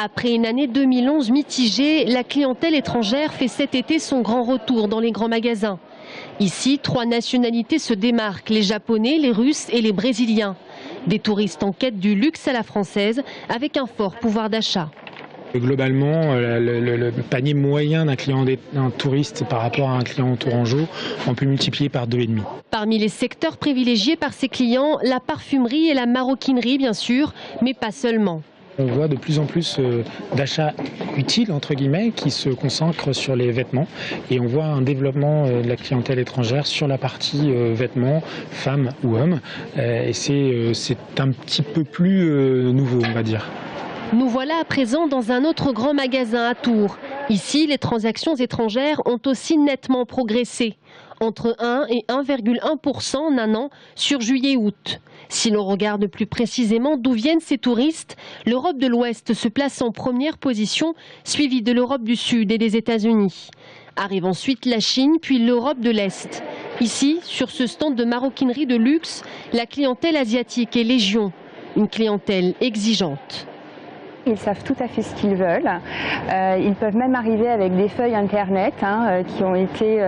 Après une année 2011 mitigée, la clientèle étrangère fait cet été son grand retour dans les grands magasins. Ici, 3 nationalités se démarquent, les Japonais, les Russes et les Brésiliens. Des touristes en quête du luxe à la française, avec un fort pouvoir d'achat. Globalement, le panier moyen d'un touriste par rapport à un client tourangeau, on peut multiplier par 2,5. Parmi les secteurs privilégiés par ces clients, la parfumerie et la maroquinerie bien sûr, mais pas seulement. On voit de plus en plus d'achats utiles, entre guillemets, qui se concentrent sur les vêtements. Et on voit un développement de la clientèle étrangère sur la partie vêtements, femmes ou hommes. Et c'est un petit peu plus nouveau, on va dire. Nous voilà à présent dans un autre grand magasin à Tours. Ici, les transactions étrangères ont aussi nettement progressé, entre 1 et 1,1% en un an sur juillet-août. Si l'on regarde plus précisément d'où viennent ces touristes, l'Europe de l'Ouest se place en première position, suivie de l'Europe du Sud et des États-Unis. Arrive ensuite la Chine, puis l'Europe de l'Est. Ici, sur ce stand de maroquinerie de luxe, la clientèle asiatique est légion, une clientèle exigeante. Ils savent tout à fait ce qu'ils veulent. Ils peuvent même arriver avec des feuilles internet qui ont été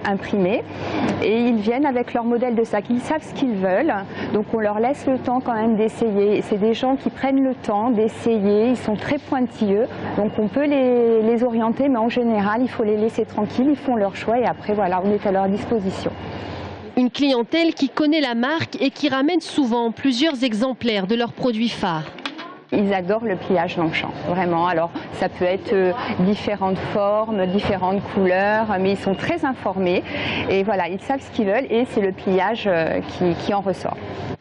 imprimées. Et ils viennent avec leur modèle de sac. Ils savent ce qu'ils veulent. Donc on leur laisse le temps quand même d'essayer. C'est des gens qui prennent le temps d'essayer. Ils sont très pointilleux. Donc on peut les orienter, mais en général, il faut les laisser tranquilles. Ils font leur choix et après, voilà, on est à leur disposition. Une clientèle qui connaît la marque et qui ramène souvent plusieurs exemplaires de leurs produits phares. Ils adorent le pliage Longchamp, vraiment. Alors, ça peut être différentes formes, différentes couleurs, mais ils sont très informés. Et voilà, ils savent ce qu'ils veulent et c'est le pliage qui en ressort.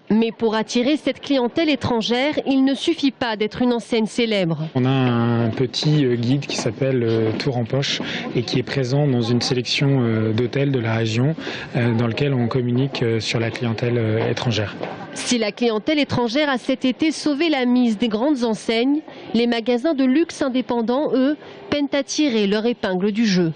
Mais pour attirer cette clientèle étrangère, il ne suffit pas d'être une enseigne célèbre. On a un petit guide qui s'appelle Tours en poche et qui est présent dans une sélection d'hôtels de la région dans lequel on communique sur la clientèle étrangère. Si la clientèle étrangère a cet été sauvé la mise des grandes enseignes, les magasins de luxe indépendants, eux, peinent à tirer leur épingle du jeu.